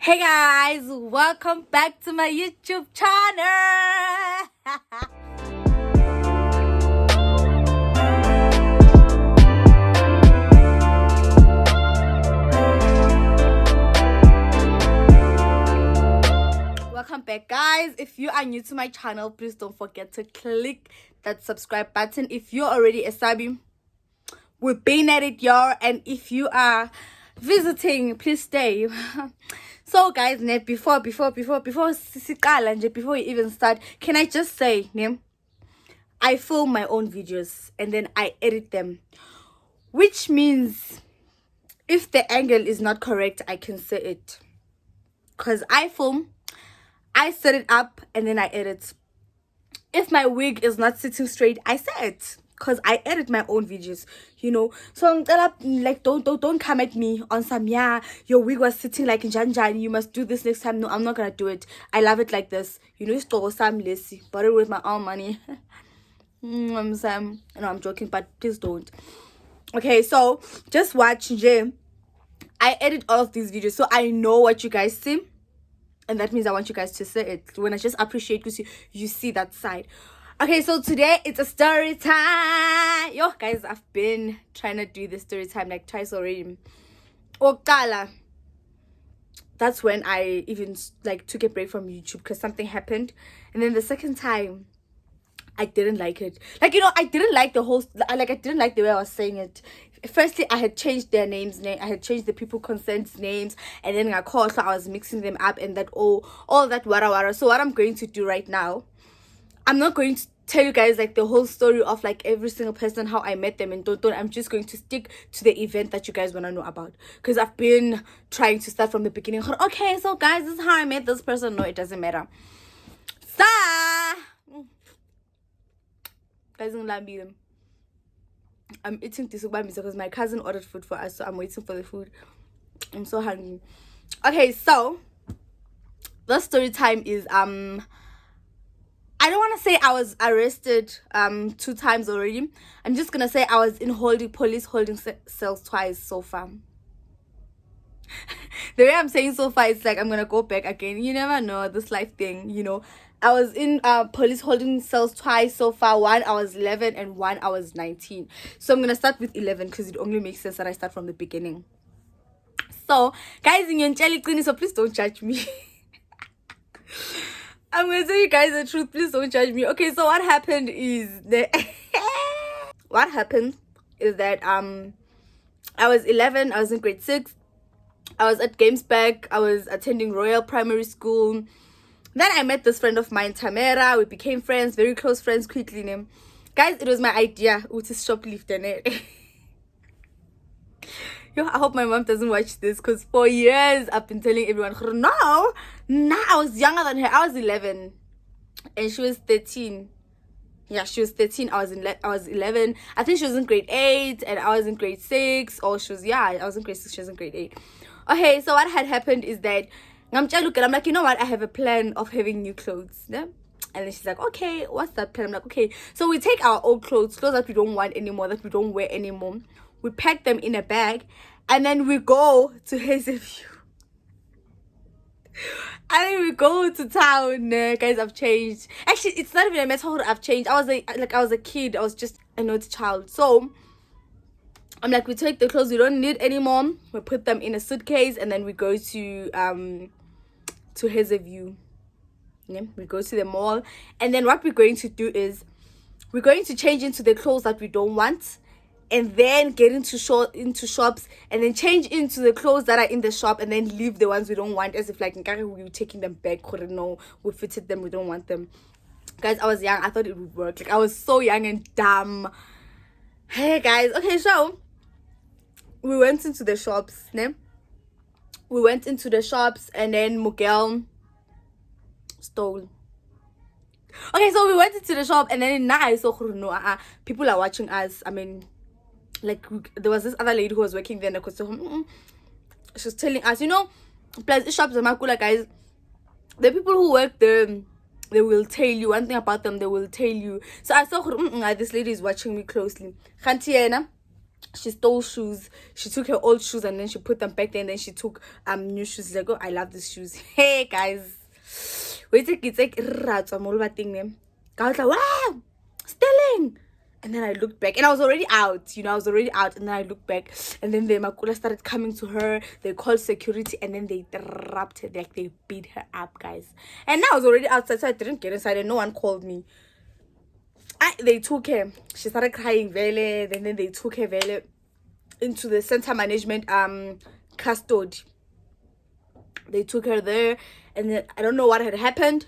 Hey guys, welcome back to my YouTube channel. Welcome back guys. If you are new to my channel, please don't forget to click that subscribe button. If you're already a subby, we've been at it, y'all. And if you are visiting, please stay. So guys, before we even start, can I just say, I film my own videos and then I edit them, which means if the angle is not correct, I can say it, because I film, I set it up, and then I edit. If my wig is not sitting straight, I say it, because I edit my own videos, So like, don't come at me on some, your wig was sitting like in Janjani, you must do this next time. No, I'm not gonna do it. I love it like this. Store some lacy, bought it with my own money. I'm Sam. No, I'm joking, but please don't. Okay, so just watch. I edit all of these videos, so I know what you guys see. And that means I want you guys to say it. When I just appreciate you see that side. Okay, so today it's a story time. Yo, guys, I've been trying to do this story time like twice already. Okala. That's when I even like took a break from YouTube because something happened. And then the second time, I didn't like it. Like, I didn't like the whole, I didn't like the way I was saying it. Firstly, I had changed their names. I had changed the people concerned's names, and then I was mixing them up, and that all that wara. So what I'm going to do right now, I'm not going to tell you guys like the whole story of like every single person, how I met them and don't. I'm just going to stick to the event that you guys want to know about, because I've been trying to start from the beginning. Okay, so guys, this is how I met this person. No, it doesn't matter. Guys, I'm eating this because my cousin ordered food for us, so I'm waiting for the food. I'm so hungry. Okay, so the story time is I don't want to say I was arrested 2 times already. I'm just gonna say I was in police holding cells twice so far. The way I'm saying so far, it's like I'm gonna go back again. You never know, this life thing, I was in police holding cells twice so far. One I was 11 and one I was 19. So I'm gonna start with 11 because it only makes sense that I start from the beginning. So guys, so please don't judge me. I'm gonna tell you guys the truth. Please don't judge me. Okay, so what happened is that I was 11. I was in grade 6. I was at Gamesback. I was attending Royal Primary School. Then I met this friend of mine, Tamara. We became friends, very close friends quickly. Guys, it was my idea to shoplift. Yo, I hope my mom doesn't watch this, because for years I've been telling everyone, no, I was younger than her. I was 11 and she was 13. Yeah, she was 13. I was 11. I think she was in grade 8 and I was in grade 6. Or I was in grade 6, she was in grade 8. Okay, so what had happened is that I'm like, you know what? I have a plan of having new clothes. Yeah? And then she's like, okay, what's that plan? I'm like, okay. So we take our old clothes that we don't want anymore, that we don't wear anymore. We pack them in a bag, and then we go to Hazelview. And then we go to town. Guys, I've changed. Actually, it's not even a matter I've changed. I was a kid. I was just a naughty child. So I'm like, we take the clothes we don't need anymore. We put them in a suitcase, and then we go to Hazelview. Yeah, we go to the mall, and then what we're going to do is we're going to change into the clothes that we don't want, and then get into shops, and then change into the clothes that are in the shop, and then leave the ones we don't want, as if like we were taking them back. No, we fitted them, we don't want them. Guys, I was young. I thought it would work. Like, I was so young and dumb. Hey guys, okay, so we went into the shops. We went into the shops, and then Miguel stole. Okay, so we went into the shop, and then now I saw people are watching us. I mean, like, there was this other lady who was working there, and she was telling us, plus the shops are makula, guys. The people who work there, they will tell you one thing about them. They will tell you. So I saw this lady is watching me closely. she stole shoes. She took her old shoes and then she put them back there, and then she took new shoes. She's like, oh, I love these shoes. Hey guys, wait, it's like I'm all about thing them. I was like, wow, stealing. And then I looked back and I was already out, I was already out. And then I looked back and then the makula started coming to her. They called security and then they trapped her, like they beat her up, guys. And I was already outside, so I didn't get inside and no one called me. They took her. She started crying, Vele. Then they took her, Vele, into the center management custody. They took her there and then I don't know what had happened.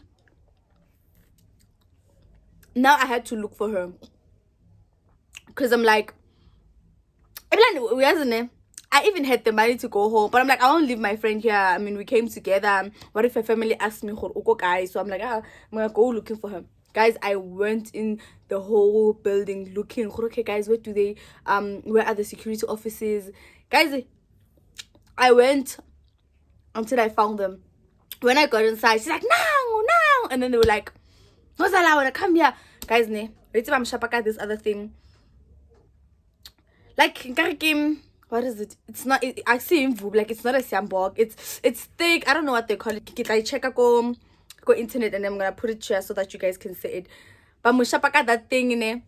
Now I had to look for her. Because I'm like, I even had the money to go home, but I'm like, I won't leave my friend here. I mean, we came together. What if her family asked me, guys? So I'm like, I'm gonna go looking for her. Guys, I went in the whole building looking. Okay, guys, where do they? Where are the security offices? Guys, I went until I found them. When I got inside, she's like, no, and then they were like, what's that? I wanna come here, guys. I'm shapaka this other thing. Like, what is it? It's not. I see him like it's not a sambok. It's thick. I don't know what they call it. I check go internet and I'm gonna put it here so that you guys can see it. But mushapaka that thing in it,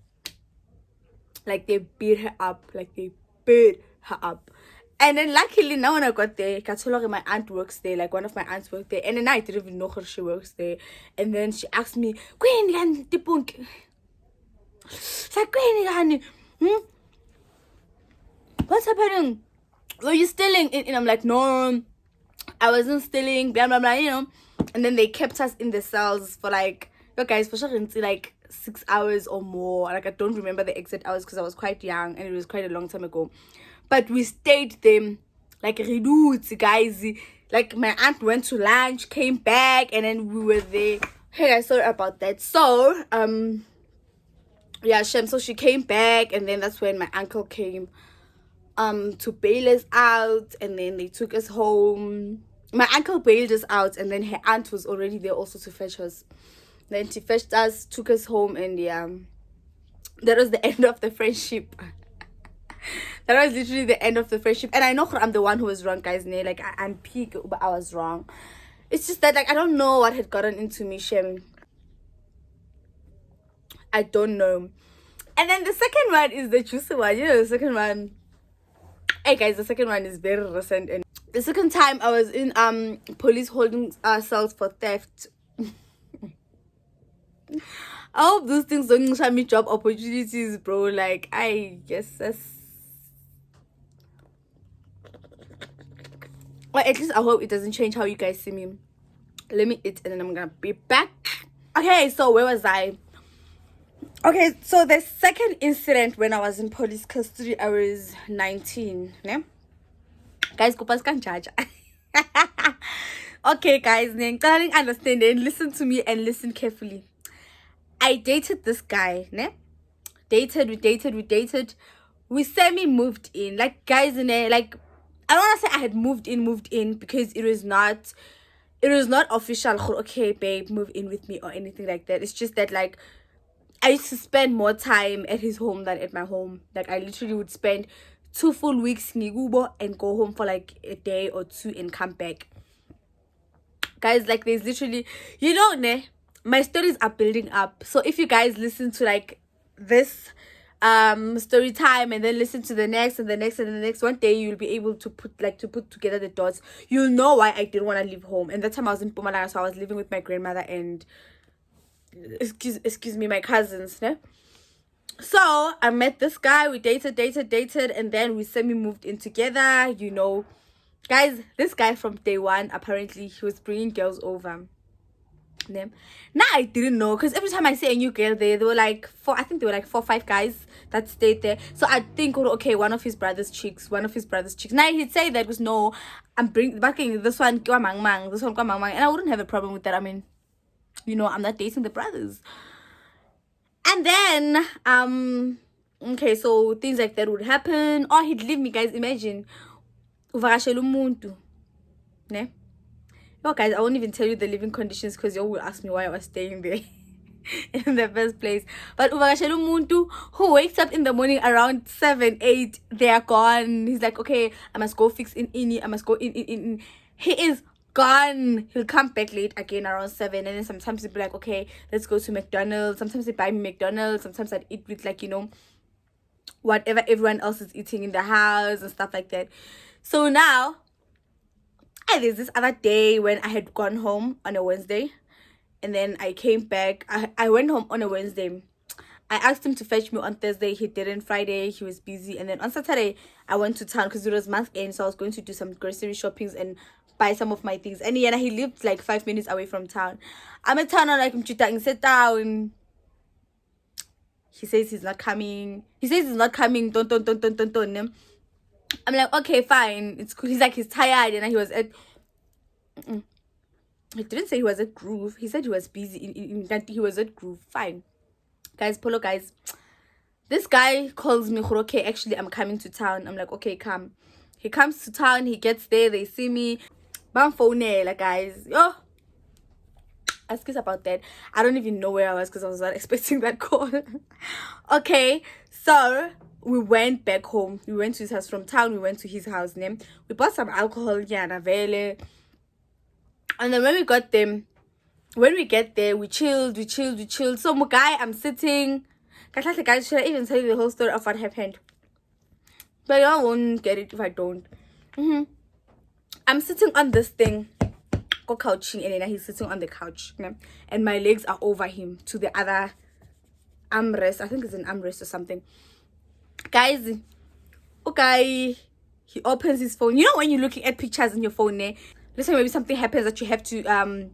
like they beat her up. And then luckily now when I got there, my aunt works there. Like one of my aunts worked there, and then I didn't even know her. She works there, and then she asked me, "Queen, what's happening? Were you stealing?" And I'm like, no, I wasn't stealing, blah blah blah, And then they kept us in the cells for like, guys, for sure, like 6 hours or more. Like I don't remember the exact hours because I was quite young and it was quite a long time ago. But we stayed there like reduced, guys. Like my aunt went to lunch, came back, and then we were there. Hey guys, sorry about that. So yeah, Shem. So she came back, and then that's when my uncle came to bail us out, and then they took us home. My uncle bailed us out, and then her aunt was already there also to fetch us. Then she fetched us, took us home, and yeah, that was the end of the friendship. That was literally the end of the friendship. And I know I'm the one who was wrong, guys. Like I'm peak, but I was wrong. It's just that, like, I don't know what had gotten into me, Shem. I don't know. And then the second one is the juicy one. The second one. Hey guys, the second one is very recent. And the second time I was in police holding cells for theft. I hope those things don't show me job opportunities, bro. Like, I guess that's... Well, at least I hope it doesn't change how you guys see me. Let me eat and then I'm gonna be back. Okay, so where was I? Okay, so the second incident when I was in police custody, I was 19. Ne? Guys, kupas can judge. Okay, guys, understand and listen to me and listen carefully. I dated this guy, ne? We dated. We semi-moved in. Like, guys, ne? Like, I don't want to say I had moved in because it was not official. Okay, babe, move in with me or anything like that. It's just that, like, I used to spend more time at his home than at my home. Like, I literally would spend 2 full weeks Nigubo and go home for like a day or two and come back. Guys, like, there's literally, ne, my stories are building up. So if you guys listen to like this story time and then listen to the next and the next and the next, one day you'll be able to put together the dots. You'll know why I didn't want to leave home. And that time I was in Mpumalanga, so I was living with my grandmother and excuse me, my cousins, ne? So I met this guy, we dated, and then we semi-moved in together, Guys, this guy from day one, apparently he was bringing girls over. Now I didn't know, because every time I see a new girl there, there were like 4 or 5 guys that stayed there. So I think, okay, one of his brother's chicks. Now he'd say that was, no, I'm bringing this one, this one, and I wouldn't have a problem with that. I mean, I'm not dating the brothers. And then okay, so things like that would happen, or he'd leave me. Guys, imagine uvakashela umuntu, ne? No, guys, I won't even tell you the living conditions because you all will ask me why I was staying there. in the first place. But uvakashela umuntu who wakes up in the morning around 7, 8, they are gone. He's like, okay, I must go fix in. I must go in. He is gone. He'll come back late again around 7, and then sometimes he'll be like, okay, let's go to McDonald's. Sometimes they buy me McDonald's. Sometimes I'd eat with, like, you know, whatever everyone else is eating in the house and stuff like that. So now, there's this other day when I had gone home on a Wednesday, and then I came back. I went home on a Wednesday. I asked him to fetch me on Thursday. He didn't. Friday, he was busy. And then on Saturday, I went to town because it was month end. So I was going to do some grocery shoppings and buy some of my things. And yeah, he lived like 5 minutes away from town. I'm in town, I'm like, I'm sit down. He says he's not coming. Don't. I'm like, okay, fine. It's cool. He's like, he's tired. And he was at... He didn't say he was at Groove. He said he was busy. He was at Groove. Fine. Guys, Polo guys. This guy calls me, okay, actually, I'm coming to town. I'm like, okay, come. He comes to town. He gets there. They see me. Bam phone, like, guys. Oh. Ask us about that. I don't even know where I was because I was not expecting that call. Okay, so we went back home. We went to his house from town. We went to his house. We bought some alcohol. Yeah, and then when we get there, we chilled. So, guy, I'm sitting. Guys, should I even tell you the whole story of what happened? But y'all won't get it if I don't. I'm sitting on this thing. Go couching, and then he's sitting on the couch, and my legs are over him to the other armrest. I think it's an armrest or something. Guys, okay, he opens his phone. You know when you're looking at pictures in your phone, let's say maybe something happens that you have to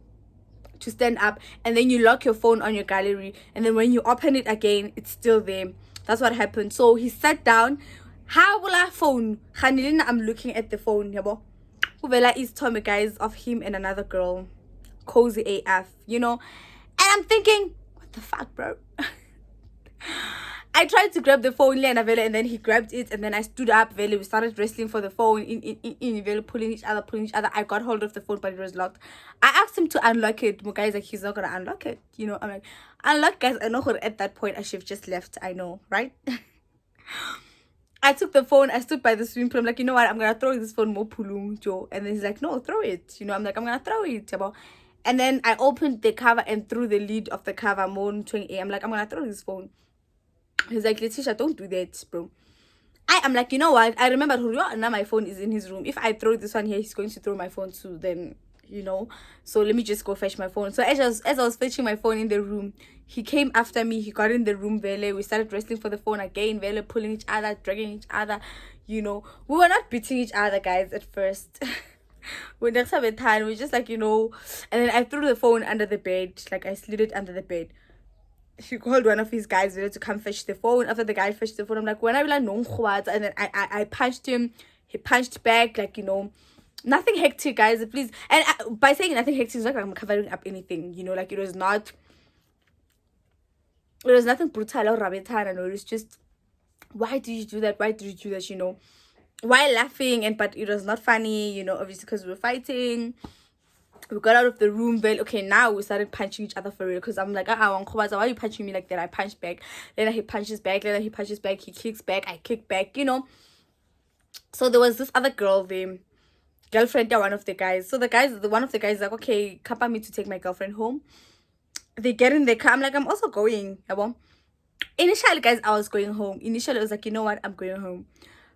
stand up, and then you lock your phone on your gallery, and then when you open it again, it's still there. That's what happened. So he sat down. How will I phone? I'm looking at the phone, yabo. Uvela is Tommy, guys, of him and another girl, cozy AF, you know. And I'm thinking, what the fuck, bro? I tried to grab the phone, and then he grabbed it, and then I stood up. We started wrestling for the phone, pulling each other. I got hold of the phone, but it was locked. I asked him to unlock it. My guy's like, he's not gonna unlock it, you know. I'm like, unlock, guys. I know at that point I should have just left. I know, right? I took the phone, I stood by the swimming pool. I'm like, you know what? I'm going to throw this phone more pulung, Joe. And then he's like, no, throw it. You know, I'm like, I'm going to throw it. And then I opened the cover and threw the lid of the cover. I'm like, I'm going to throw this phone. He's like, Letitia, don't do that, bro. I'm like, you know what? I remember now my phone is in his room. If I throw this one here, he's going to throw my phone too. Then, you know. So let me just go fetch my phone. So as I was fetching my phone in the room, he came after me. He got in the room, we started wrestling for the phone again, pulling each other, dragging each other, you know. We were not beating each other, guys, at first. We next have a time, we just like, you know. And then I threw the phone under the bed, like I slid it under the bed. He called one of his guys to come fetch the phone. After the guy fetched the phone, I'm like, when I will, no, and then I punched him. He punched back, like, you know. Nothing hectic, guys, please. And by saying nothing hectic, it's not like I'm covering up anything, you know. Like, it was nothing brutal or rabetana. No, it was just, why did you do that, you know. Why laughing? But it was not funny, you know, obviously, because we were fighting. We got out of the room. Okay, now we started punching each other for real, because I'm like, why are you punching me like that? I punched back. Then he punches back. He kicks back. I kick back, you know. So there was this other girl there, girlfriend, one of the guys. So one of the guys is like, okay, come me to take my girlfriend home. They get in the car. I'm like, I'm also going. Initially, guys, I was going home. Initially, I was like, you know what? I'm going home.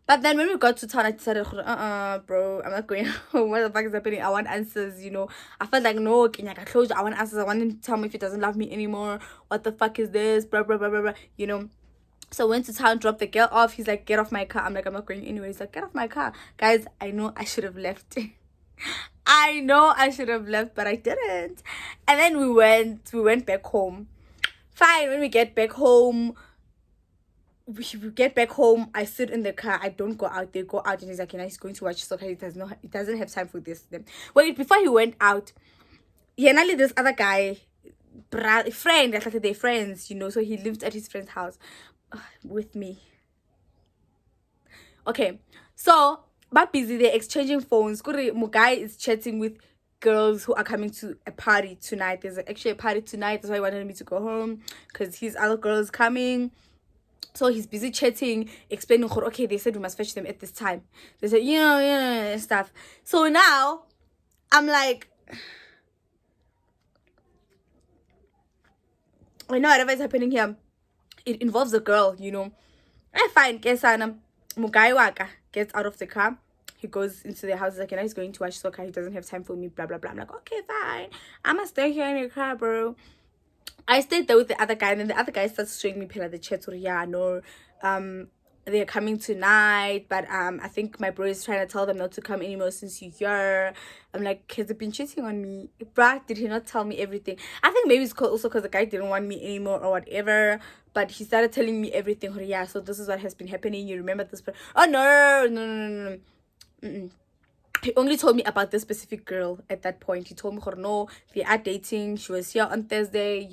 But then when we got to town, I decided, bro, I'm not going home. What the fuck is happening? I want answers, you know. I felt like, no, Kenyaka closure. I want answers. I want him to tell me if he doesn't love me anymore. What the fuck is this? Blah, blah, blah, blah, blah. You know. So I went to town, dropped the girl off. He's like, get off my car. I'm like, I'm not going anywhere. He's like, get off my car. Guys, I know I should have left. I know I should have left, but I didn't. And then we went back home. Fine, when we get back home, I sit in the car. I don't go out. They go out, and he's like, he's going to watch soccer. He doesn't have time for this. Wait, before he went out, this other guy, friend, they're friends, you know, so he lived at his friend's house with me. Okay, so but busy, they're exchanging phones. Mugai is chatting with girls who are coming to a party tonight. There's actually a party tonight. That's why he wanted me to go home, because his other girls coming. So he's busy chatting, explaining, okay, they said we must fetch them at this time. They said, and stuff. So now I'm like, I know whatever is happening here, it involves a girl, I find Kesana Mugai Waka gets out of the car. He goes into the house. He's like, he's going to watch soccer. He doesn't have time for me, blah, blah, blah. I'm like, okay, fine. I'm going to stay here in your car, bro. I stayed there with the other guy, and then the other guy starts showing me the chat. Yeah, no, they're coming tonight, but I think my bro is trying to tell them not to come anymore since you're here. I'm like, has he been cheating on me? Bruh, did he not tell me everything? I think maybe it's also because the guy didn't want me anymore or whatever. But he started telling me everything. Yeah, so this is what has been happening. You remember this? Oh no. He only told me about this specific girl at that point. He told me, no, they are dating. She was here on Thursday,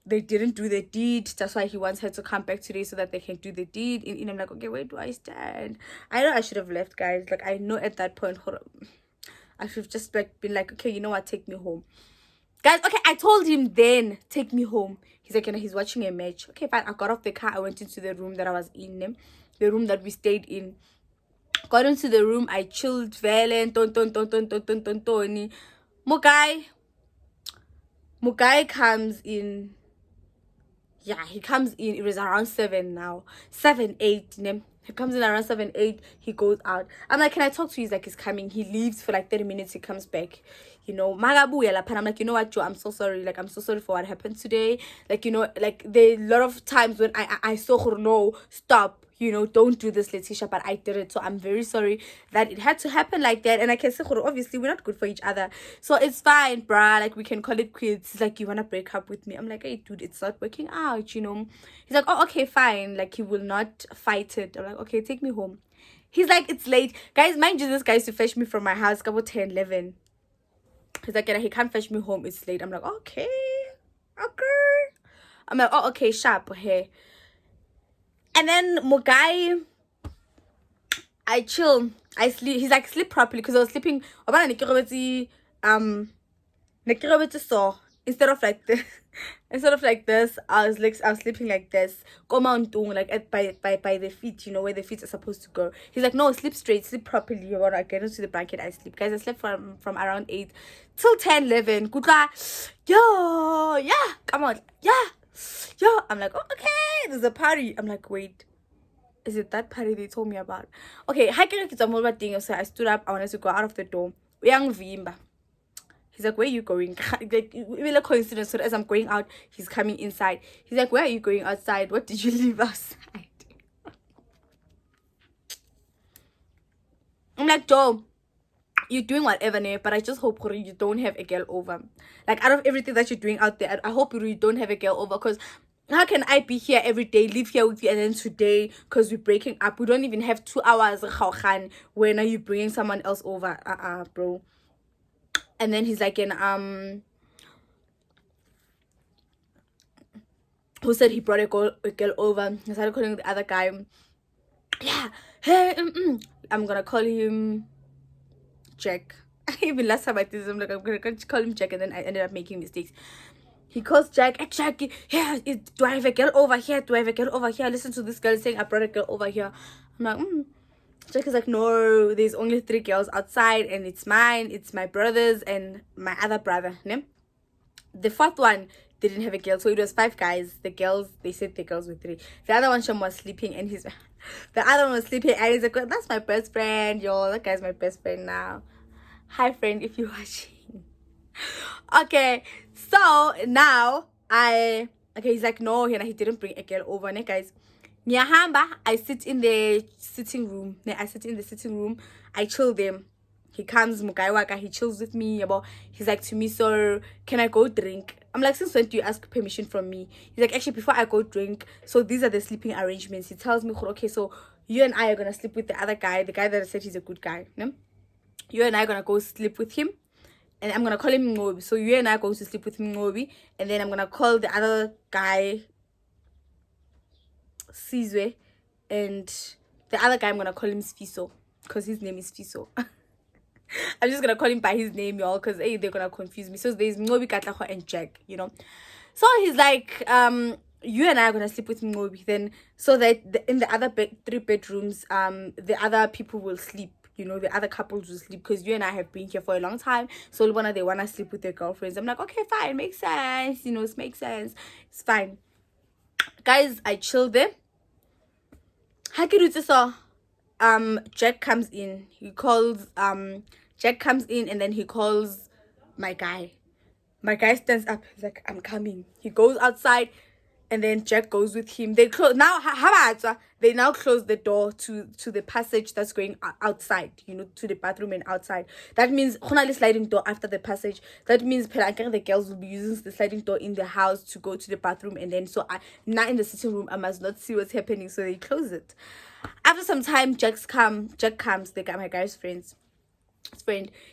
they didn't do the deed. That's why he wants her to come back today so that they can do the deed. And I'm like, okay, where do I stand? I know I should have left, guys. Like, I know at that point, I should have just been like, okay, you know what, take me home. Guys, okay, I told him then, take me home. He's like, he's watching a match. Okay, fine. I got off the car. I went into the room that I was in, the room that we stayed in. Got into the room. I chilled. Velen, ton. Mugai comes in. Yeah, he comes in. It was around 7 now. 7, 8. He comes in around 7, 8. He goes out. I'm like, can I talk to you? He's like, he's coming. He leaves for like 30 minutes. He comes back. Magabu yala. I'm like, you know what, Joe? I'm so sorry. Like, I'm so sorry for what happened today. Like, like there are a lot of times when I saw her, no, stop. Don't do this, Letitia, but I did it. So I'm very sorry that it had to happen like that. And I can say, obviously, we're not good for each other. So it's fine, bruh. Like, we can call it quits. He's like, you want to break up with me? I'm like, hey, dude, it's not working out, He's like, oh, okay, fine. Like, he will not fight it. I'm like, okay, take me home. He's like, it's late. Guys, mind you, this guy used to fetch me from my house about 10, 11. He's like, he can't fetch me home. It's late. I'm like, okay. I'm like, oh, okay, sharp. Hey. And then Mugai, I chill. I sleep. He's like, sleep properly, because I was sleeping. So instead of like this, I was sleeping like this. Come on, like by the feet, where the feet are supposed to go. He's like, no, sleep straight, sleep properly. When I get into the blanket, I sleep. Guys, I slept from around 8 till 10, 11. Good luck. Yo, yeah, come on, yeah. Yo, I'm like, oh, okay, there's a party. I'm like, wait, is it that party they told me about? Okay, so I stood up. I wanted to go out of the door. He's like, where are you going? Like, really coincidence. So as I'm going out, he's coming inside. He's like, where are you going outside? What did you leave outside? I'm like, Joe, you're doing whatever, but I just hope you don't have a girl over. Like, out of everything that you're doing out there, I hope you don't have a girl over, because how can I be here every day, live here with you, and then today, because we're breaking up, we don't even have 2 hours, when are you bringing someone else over? Bro. And then he's like, who said he brought a girl over? I started calling the other guy. Yeah, hey, I'm gonna call him Jack. Even last time I did this, I'm like, I'm gonna call him Jack, and then I ended up making mistakes. He calls Jack. Hey, Jack, yeah, do I have a girl over here? Listen to this girl saying I brought a girl over here. I'm like, Jack is like, no, there's only 3 girls outside, and it's mine, it's my brother's, and my other brother. The 4th one didn't have a girl, so it was 5 guys. The girls, they said the girls were 3. The other one, Shom, was sleeping, and the other one was sleeping, and he's like, that's my best friend, yo, that guy's my best friend now. Hi, friend, if you're watching. Okay, so now he's like, no, he didn't bring a girl over, guys. I sit in the sitting room. I chill them. He comes, Mugai Waka, he chills with me. He's like to me, so can I go drink? I'm like, since when do you ask permission from me? He's like, actually, before I go drink, so these are the sleeping arrangements. He tells me, okay, so you and I are gonna sleep with the other guy, the guy that I said he's a good guy. You and I are gonna go sleep with him, and I'm gonna call him Ngobi. So you and I are going to sleep with him, Ngobi, and then I'm gonna call the other guy Sizwe, and the other guy I'm gonna call him Sfiso, because his name is Fiso. I'm just gonna call him by his name, y'all, because hey, they're gonna confuse me. So there's Ngobi, Katlaho, and Jack, you know. So he's like, you and I are gonna sleep with Ngobi. Then so that in the other 3 bedrooms, the other people will sleep. You know, the other couples will sleep because you and I have been here for a long time. So they wanna sleep with their girlfriends. I'm like, okay, fine, makes sense. You know, it makes sense. It's fine. Guys, I chilled there. Hakiruti saw Jack comes in. Jack comes in and then he calls my guy. My guy stands up. He's like, I'm coming. He goes outside and then Jack goes with him. They close now. They now close the door to the passage that's going outside, you know, to the bathroom and outside. That means sliding door after the passage. That means the girls will be using the sliding door in the house to go to the bathroom, and then so I not in the sitting room. I must not see what's happening, so they close it. After some time, Jack comes. They got my guy's friend.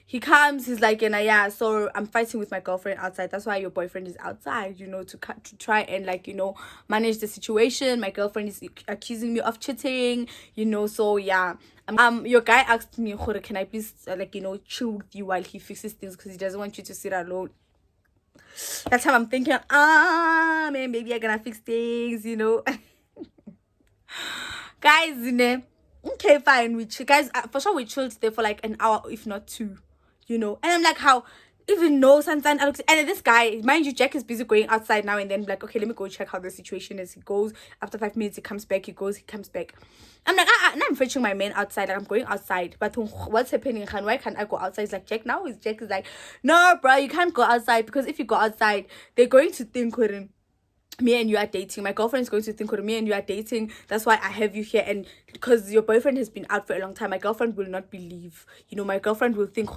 He comes, he's like, yeah, so I'm fighting with my girlfriend outside. That's why your boyfriend is outside, you know, to try and, like, you know, manage the situation. My girlfriend is accusing me of cheating, you know. So yeah, your guy asked me, can I please like, you know, chill with you while he fixes things, because he doesn't want you to sit alone. That's how I'm thinking, man, maybe I'm gonna fix things, you know. Guys, you know, okay, fine. Guys, for sure we chilled there for like an hour, if not 2, you know. And I'm like, how even no sunshine, Alex. And then this guy, mind you, Jack is busy going outside now and then. Like, okay, let me go check how the situation is. He goes after 5 minutes, he comes back. He comes back. I'm like, now I'm fetching my man outside. Like, I'm going outside, but what's happening? Why can't I go outside? It's like, Jack is like, no, bro, you can't go outside, because if you go outside, they're going to think me and you are dating. My girlfriend is going to think me and you are dating. That's why I have you here. And because your boyfriend has been out for a long time, my girlfriend will not believe. You know, my girlfriend will think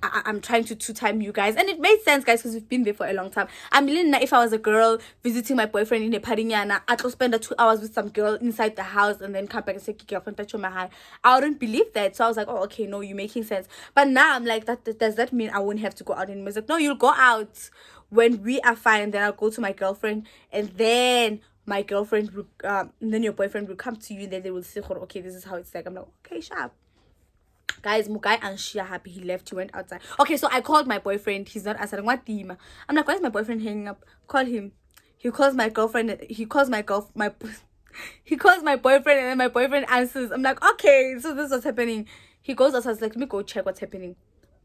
I'm trying to 2-time you guys. And it made sense, guys, because we've been there for a long time. I'm really if I was a girl visiting my boyfriend in a parinyana, I'd go spend 2 hours with some girl inside the house and then come back and say, girlfriend, touch on my hand. I wouldn't believe that. So I was like, oh, okay, no, you're making sense. But now I'm like, does that mean I won't have to go out anymore? It's like, no, you'll go out when we are fine. Then I'll go to my girlfriend, and then my girlfriend will and then your boyfriend will come to you, and then they will say, okay, this is how it's like. I'm like, okay, sharp. Guys, Mugai and Shia happy. He left. He went outside. Okay, so I called my boyfriend. He's not answering. What team? I'm like, why is my boyfriend hanging up? Call him. He calls my girlfriend. He calls my he calls my boyfriend, and then my boyfriend answers. I'm like, okay, so this is what's happening. He goes outside. Like, let me go check what's happening.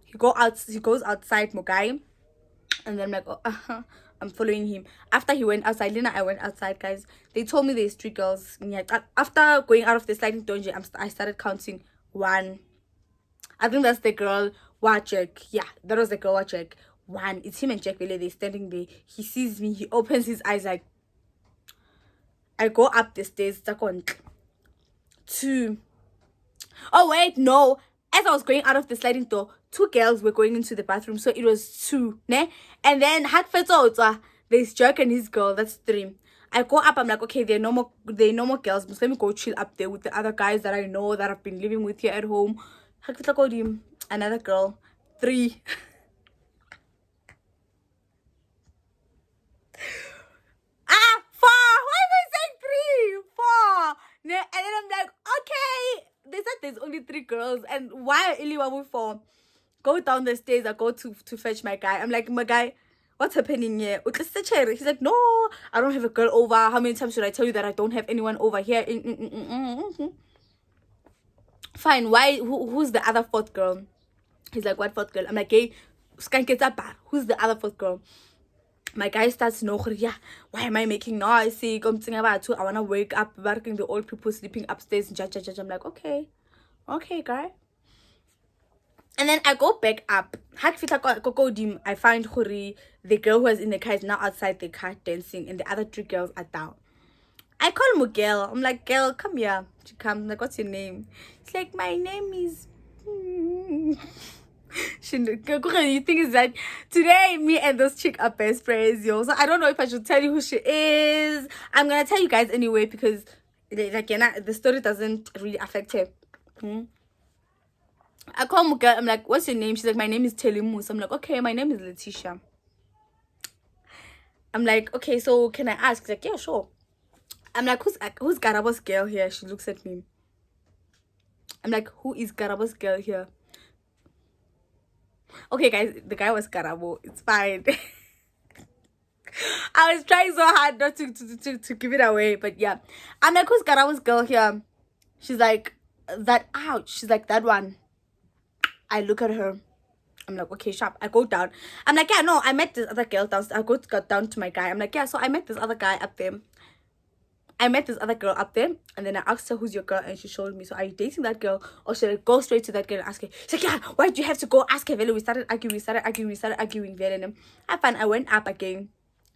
He goes outside, Mugai. And then I'm like, oh, I'm following him. After he went outside, Lena, I went outside, guys. They told me there's 3 girls. After going out of the sliding door, I started counting 1. I think that's the girl, Wajek. Yeah, that was the girl, Wajek. 1. It's him and Jack Vele. They're standing there. He sees me. He opens his eyes like, I go up the stairs. 2. Oh, wait, no. As I was going out of the sliding door, 2 girls were going into the bathroom, so it was 2, ne? And then there's Jack and his girl, that's 3. I go up, I'm like, okay, there are no more girls, but let me go chill up there with the other guys that I know that I've been living with here at home. Another girl, 3. 4. Why am I saying 3? 4. Ne? And then I'm like, okay. They said there's only 3 girls, and why only 4? Go down the stairs. I go to fetch my guy. I'm like, my guy, what's happening here? He's like, no, I don't have a girl over. How many times should I tell you that I don't have anyone over here? Fine. Why? Who's the other 4th girl? He's like, what 4th girl? I'm like, hey, who's the other 4th girl? My guy starts yeah, why am I making noise? I want to wake up, working the old people sleeping upstairs. I'm like, okay, guy. And then I go back up. I find the girl who was in the car is now outside the car dancing, and the other 3 girls are down. I call Miguel. I'm like, girl, come here. She comes. I'm like, what's your name? It's like, my name is... You think is that today me and this chick are best friends, yo. So I don't know if I should tell you who she is. I'm gonna tell you guys anyway, because like, the story doesn't really affect her. I call Muga. I'm like, what's your name? She's like, my name is Telimus. I'm like, okay, my name is Letitia. I'm like, okay, so can I ask? She's like, yeah, sure. I'm like, who's Garaba's girl here? She looks at me. I'm like, who is Garaba's girl here? Okay, guys, the guy was Karabo. It's fine. I was trying so hard not to give it away, but yeah. And of course, Karabo's girl here, she's like, that, ouch. She's like, that one. I look at her. I'm like, okay, sharp. I go down. I'm like, yeah, no, I met this other girl down. I go down to my guy. I'm like, yeah, so I met this other guy up there. I met this other girl up there, and then I asked her, who's your girl? And she showed me. So, are you dating that girl? Or should I go straight to that girl and ask her? She's like, yeah, why do you have to go ask her? We started arguing. I found I went up again.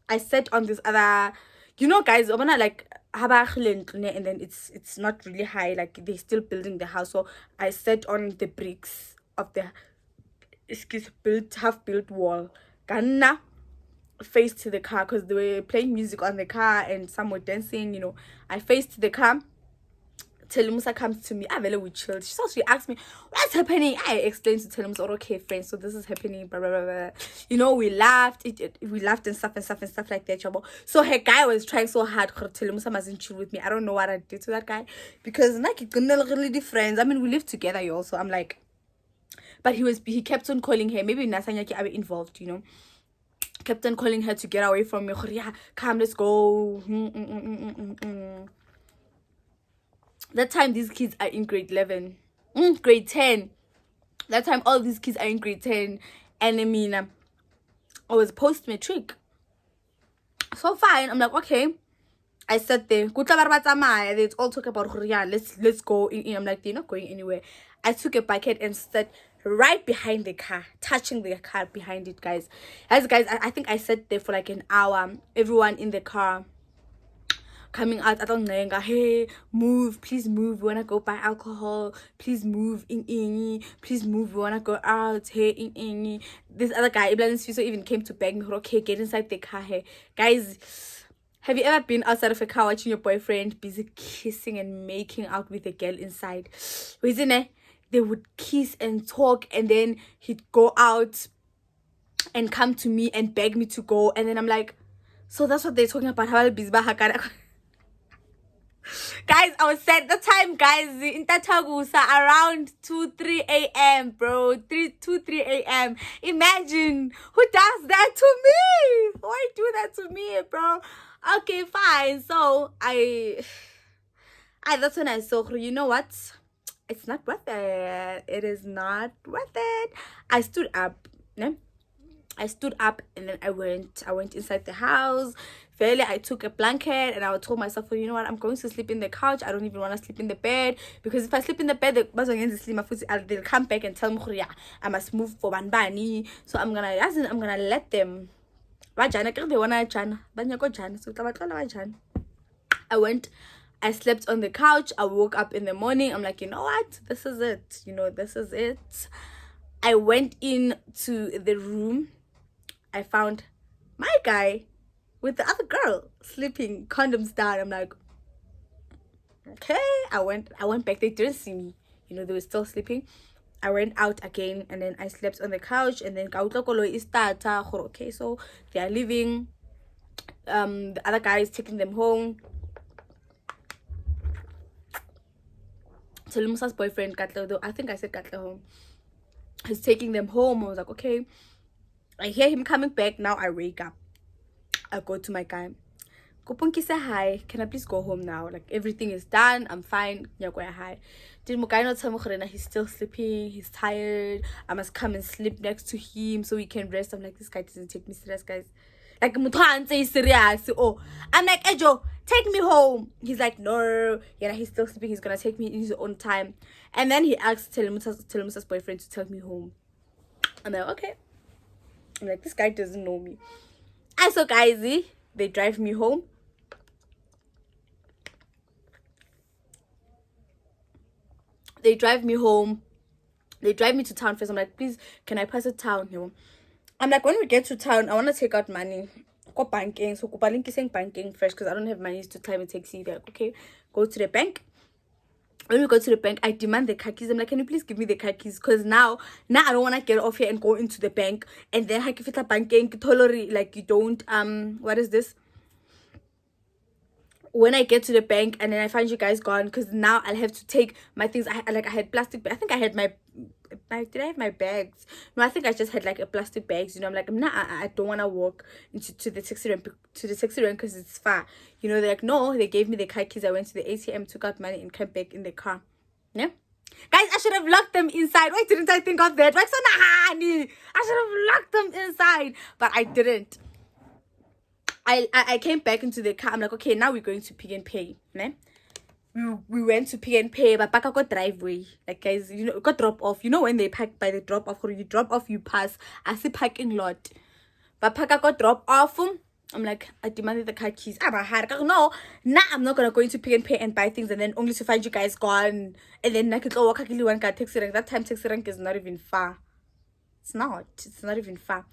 I sat on this other, you know, guys, I'm gonna like, and then it's not really high, like they're still building the house. So I sat on the bricks of the half built wall. Ganna faced to the car because they were playing music on the car and some were dancing, you know. I faced the car. Telemusa comes to me. I very chilled. She asked me, what's happening? I explained to Telemusa, okay, friends, so this is happening, blah, blah, blah, blah. You know, we laughed. We laughed and stuff like that. So her guy was trying so hard. Telemusa mustn't chill with me. I don't know what I did to that guy. Because like, it's really friends. I mean, we live together, y'all. So I'm like, but he kept on calling her. Maybe Nasanyaki are involved, you know. Kept on calling her to get away from me. Yeah, come, let's go. That time these kids are in grade 11, grade 10. That time all these kids are in grade 10. And I mean, I was post-matric. So fine, I'm like, okay. I sat there. They all talk about, yeah, let's go. I'm like, they're not going anywhere. I took a bucket and sat right behind the car, touching the car behind it, guys. As guys, I think I sat there for like an hour. Everyone in the car coming out. I don't know. Hey, move, please move. We wanna go buy alcohol. Please move. Please move. We wanna go out. Hey, this other guy, even came to beg me. Okay, get inside the car. Hey, guys. Have you ever been outside of a car watching your boyfriend busy kissing and making out with a girl inside? Isn't it? They would kiss and talk, and then he'd go out and come to me and beg me to go. And then I'm like, so that's what they're talking about. Guys, I was set the time, guys, in Tatagusa around 2-3 a.m. bro. 2-3 a.m. Imagine who does that to me. Why do that to me, bro? Okay, fine. So I that's when I saw, you know what? It's not worth it. It is not worth it. I stood up. No? I stood up and then I went inside the house. Fairly, I took a blanket and I told myself, well, you know what, I'm going to sleep in the couch. I don't even want to sleep in the bed, because if I sleep in the bed, they'll come back and tell me, yeah, I must move for Banbani. So I'm gonna let them. I went, I slept on the couch. I woke up in the morning. I'm like, you know what? This is it. You know, this is it. I went into the room. I found my guy with the other girl sleeping, condoms down. I'm like, okay. I went back. They didn't see me. You know, they were still sleeping. I went out again and then I slept on the couch, and then okay, so they are leaving. The other guy is taking them home. Telemusa's boyfriend, Katla, I think I said Katla home. He's taking them home. I was like, okay. I hear him coming back. Now I wake up. I go to my guy. Kopunki say hi. Can I please go home now? Like, everything is done. I'm fine. Hi. Did Mukai not tell me he's still sleeping? He's tired. I must come and sleep next to him so he can rest. I'm like, this guy doesn't take me serious, guys. Like, say serious. Oh, I'm like, Ejo, take me home. He's like, no. Yeah, he's still sleeping. He's gonna take me in his own time. And then he asks Telemusa's boyfriend to take me home. I'm like, okay. I'm like, this guy doesn't know me. I saw guys, they drive me home. They drive me home. They drive me to town first. I'm like, please, can I pass a town? You know? I'm like, when we get to town, I want to take out money. Go banking. So go banking first, because I don't have money to climb a taxi. They're like, okay, go to the bank. When we go to the bank, I demand the car keys. I'm like, can you please give me the car keys? Because now I don't want to get off here and go into the bank. And then I give it a banking tolerate, like, you don't, what is this? When I get to the bank and then I find you guys gone, because now I'll have to take my things. I had plastic, but I think I had my did I have my bags? No, I think I just had like a plastic bags. You know, I'm like, nah, I don't want to walk into to the taxi rank because it's far. You know, they're like, no, they gave me the car keys. I went to the ATM, took out money, and came back in the car. Yeah, guys, I should have locked them inside. Why didn't I think of that? Why so honey? I should have locked them inside, but I didn't. I came back into the car. I'm like, okay, now we're going to Pick and Pay. Ne? We went to Pick and Pay, but back I got driveway. Like, guys, you know, got drop off. You know when they park by the drop off, or you drop off, you pass. I see parking lot. But park I got drop off. I'm like, I demanded the car keys. No, I'm not gonna go into Pick and Pay and buy things and then only to find you guys gone. And then I could go walk one car taxi rank. That time taxi rank is not even far. It's not even far.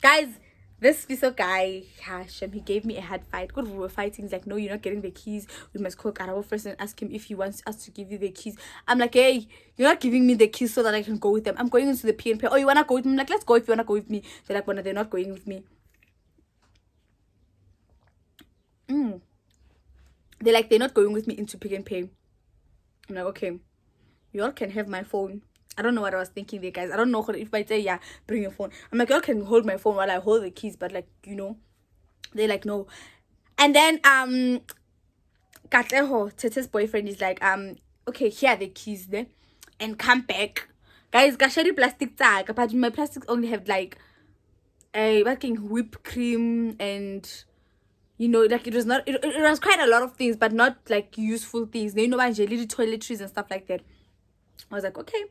Guys, this piece of guy, Hashem, he gave me a hard fight. Good, we were fighting. He's like, no, you're not getting the keys. We must call Karabo first and ask him if he wants us to give you the keys. I'm like, hey, you're not giving me the keys so that I can go with them. I'm going into the PNP. Oh, you wanna go with me? I'm like, let's go if you wanna go with me. They're like, well, no, they're not going with me. They're like, they're not going with me into Pick and Pay. I'm like, okay, you all can have my phone. I don't know what I was thinking there, guys. I don't know if I say, yeah, bring your phone. I'm like, y'all can hold my phone while I hold the keys, but like, you know, they're like, no. And then Katleho, Tete's boyfriend, is like, okay, here are the keys there, and come back. Guys, gashari plastic tag, but my plastics only have like a working whipped cream and, you know, like it was quite a lot of things, but not like useful things. You know, little toiletries and stuff like that. I was like, okay.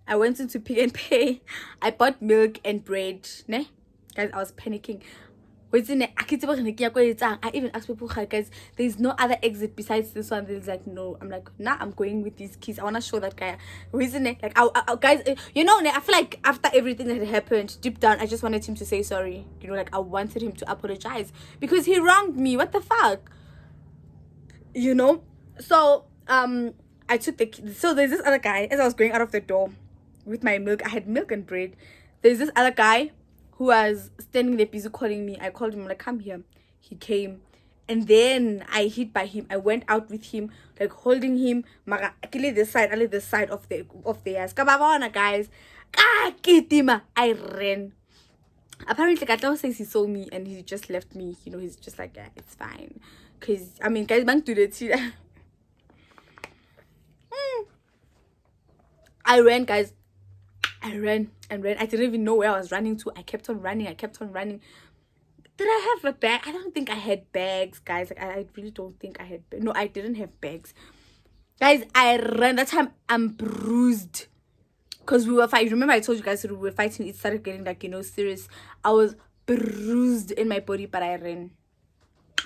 I went into Pick and Pay. I bought milk and bread. Ne? Guys, I was panicking. I even asked people, guys, there's no other exit besides this one. There's like, no. I'm like, nah, I'm going with these keys. I want to show that guy. Reason it? Like, guys, you know, I feel like after everything that had happened, deep down, I just wanted him to say sorry. You know, like I wanted him to apologize because he wronged me. What the fuck? You know? So, I took the keys. So there's this other guy. As I was going out of the door with my milk, I had milk and bread. There's this other guy who was standing there busy calling me. I called him, like, come here. He came, and then I hid by him. I went out with him, like holding him. Actually, the side of the ass. Guys, I ran. Apparently, Katao says he saw me and he just left me. You know, he's just like, yeah, it's fine. Cause I mean, guys, man, to the tea. I ran, guys. I ran and ran. I didn't even know where I was running to. I kept on running. Did I have a bag? I don't think I had bags, guys. Like, I really don't think I had no, I didn't have bags. Guys, I ran. That time I'm bruised. Because we were fighting. Remember I told you guys that we were fighting. It started getting like, you know, serious. I was bruised in my body, but I ran.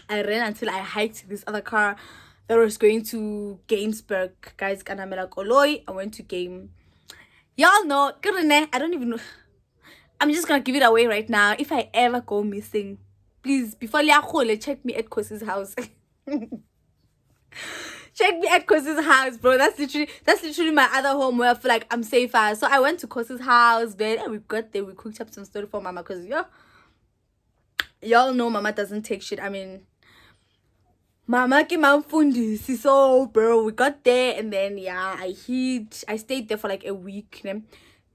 I ran until I hiked this other car that was going to Gamesburg. Guys, Kanamela Koloi. I went to Game. Y'all know, I don't even know. I'm just gonna give it away right now. If I ever go missing, please, before Liachole, check me at Kosi's house. Check me at Kosi's house, bro. That's literally my other home where I feel like I'm safer. So I went to Kosi's house, then and we got there. We cooked up some story for Mama, because y'all know Mama doesn't take shit. I mean, Mama ki mamfundisi. So bro, we got there and then yeah, I stayed there for like a week.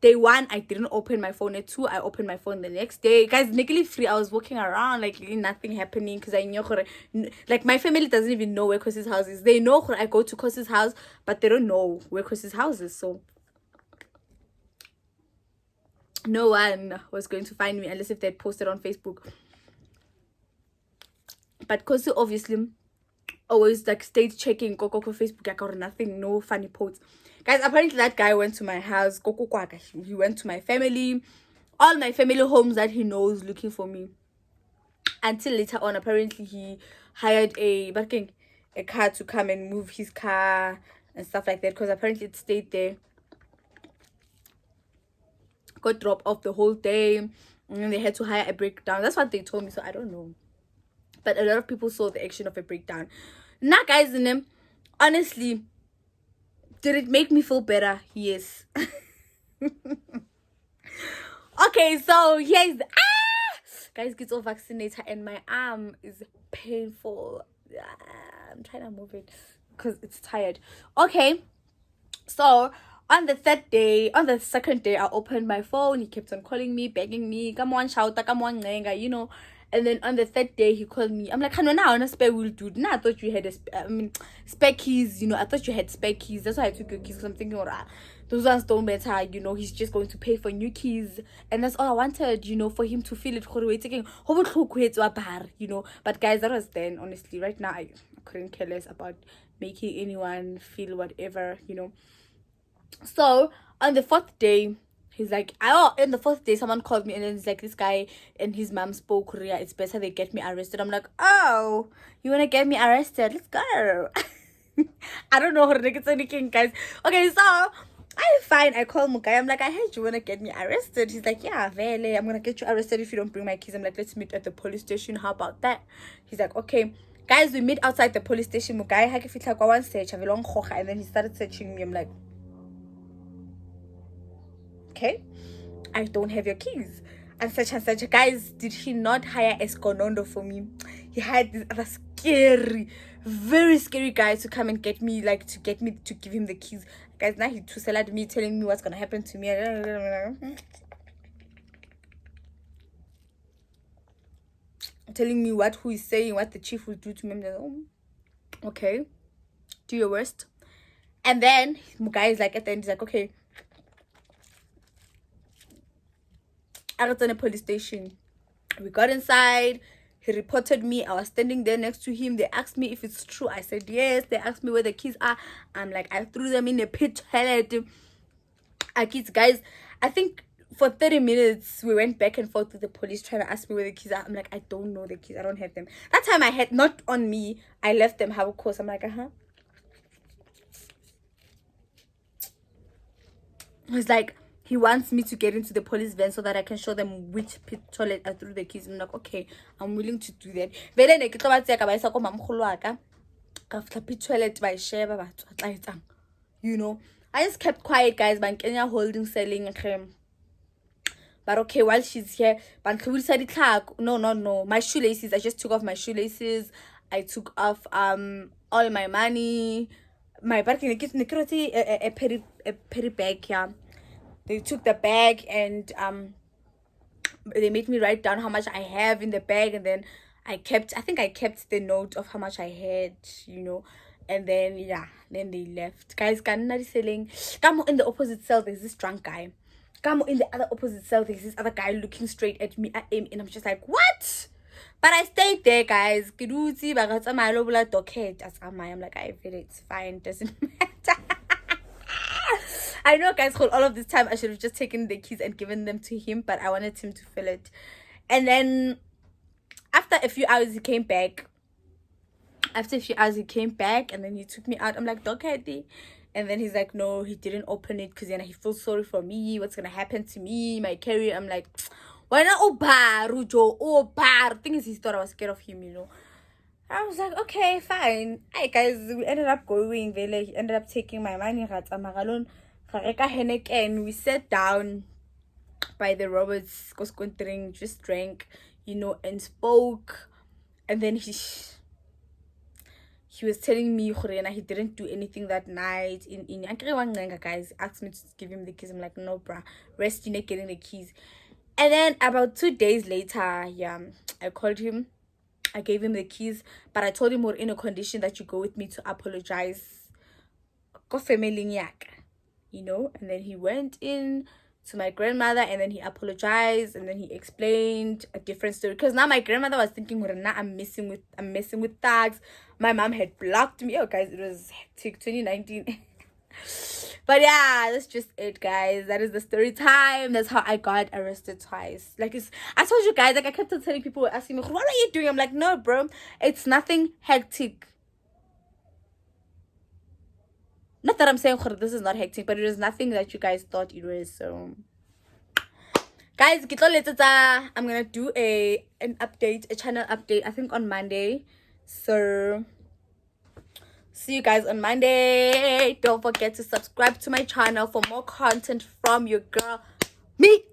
Day 1, I didn't open my phone. At 2, I opened my phone the next day. Guys, nearly free. I was walking around like nothing happening because I knew like my family doesn't even know where Kosi's house is. They know I go to Kosi's house, but they don't know where Kosi's house is. So no one was going to find me unless if they'd posted on Facebook. But Kosi obviously always like stayed checking Coco Facebook. I got nothing, no funny posts. Guys, apparently that guy went to my house. He went to my family, all my family homes that he knows, looking for me. Until later on, apparently he hired a car to come and move his car and stuff like that, because apparently it stayed there. Got dropped off the whole day, and then they had to hire a breakdown. That's what they told me, so I don't know. But a lot of people saw the action of a breakdown. Now, guys, honestly, did it make me feel better? Yes. Okay, so here's guys, get all vaccinated and my arm is painful. I'm trying to move it because it's tired. Okay, so On the second day, I opened my phone. He kept on calling me, begging me, come on, shouta, come on, nenga, you know. And then on the third day, he called me. I'm like, no, now on a spare wheel, dude. Nah, I thought you had spare keys, you know. I thought you had spare keys. That's why I took your keys. Because I'm thinking, alright, those ones don't matter, you know. He's just going to pay for new keys. And that's all I wanted, you know, for him to feel it. You know. But guys, that was then, honestly. Right now, I couldn't care less about making anyone feel whatever, you know. So on the fourth day, he's like, in the fourth day, someone called me, and then he's like, this guy and his mom spoke Korea. It's better they get me arrested. I'm like, oh, you want to get me arrested? Let's go. I don't know how to get anything, guys. Okay, so I'm fine. I call Mukai. I'm like, I heard you want to get me arrested. He's like, yeah, vele, I'm going to get you arrested if you don't bring my keys. I'm like, let's meet at the police station. How about that? He's like, okay. Guys, we meet outside the police station. Mukai, and then he started searching me. I'm like, okay, I don't have your keys and such and such. Guys, did he not hire Esconondo for me? He hired this other scary, very scary guy to come and get me, like, to give him the keys. Guys, now he tusselled me, telling me what's gonna happen to me. Telling me who he's saying, what the chief will do to me. I'm like, oh, okay, do your worst. And then Mugai is like, at the end, he's like, okay, I got on a police station. We got inside. He reported me. I was standing there next to him. They asked me if it's true. I said yes. They asked me where the keys are. I'm like, I threw them in a pit toilet. Kids, guys, I think for 30 minutes we went back and forth with the police trying to ask me where the keys are. I'm like, I don't know the keys. I don't have them. That time I had not on me. I left them. Have a course. I'm like, It's like, he wants me to get into the police van so that I can show them which pit toilet I threw the keys. I'm like, okay, I'm willing to do that. You know, I just kept quiet, guys. Kenya holding, selling. But okay, while she's here, no, my shoelaces. I just took off my shoelaces. I took off all my money, my parking, a petty bag, yeah. They took the bag and they made me write down how much I have in the bag, and then I kept the note of how much I had, you know. And then then they left. Guys, Kanari selling. Come in the opposite cell, there's this drunk guy. Come in the other opposite cell, there's this other guy looking straight at me. And I'm just like, what? But I stayed there, guys. I'm like, I feel it's fine, doesn't matter. I know, guys, for all of this time I should have just taken the keys and given them to him, but I wanted him to feel it. And then after a few hours he came back. And then he took me out. I'm like, Dokedi. And then he's like, no, he didn't open it because he feels sorry for me. What's gonna happen to me, my career? I'm like, why not? The thing is, he thought I was scared of him, you know. I was like, okay, fine. Hi, guys, we ended up going. He ended up taking my money. And we sat down by the Roberts, just drank, you know, and spoke. And then he was telling me he didn't do anything that night. Guys asked me to give him the keys. I'm like, no, bruh, rest, you're not getting the keys. And then about 2 days later, I called him. I gave him the keys, but I told him we're in a condition that you go with me to apologize. Go family, you know. And then he went in to my grandmother, and then he apologized, and then he explained a different story. Because now my grandmother was thinking, I'm messing with thugs. My mom had blocked me. Oh, guys, it was hectic, 2019. But yeah, that's just it, guys. That is the story time. That's how I got arrested twice. Like, I told you guys, like, I kept on telling people, asking me, what are you doing? I'm like, no, bro, it's nothing hectic. Not that I'm saying this is not hectic, but it was nothing that you guys thought it was. So guys, I'm gonna do a channel update, I think on Monday. So see you guys on Monday. Don't forget to subscribe to my channel for more content from your girl, me.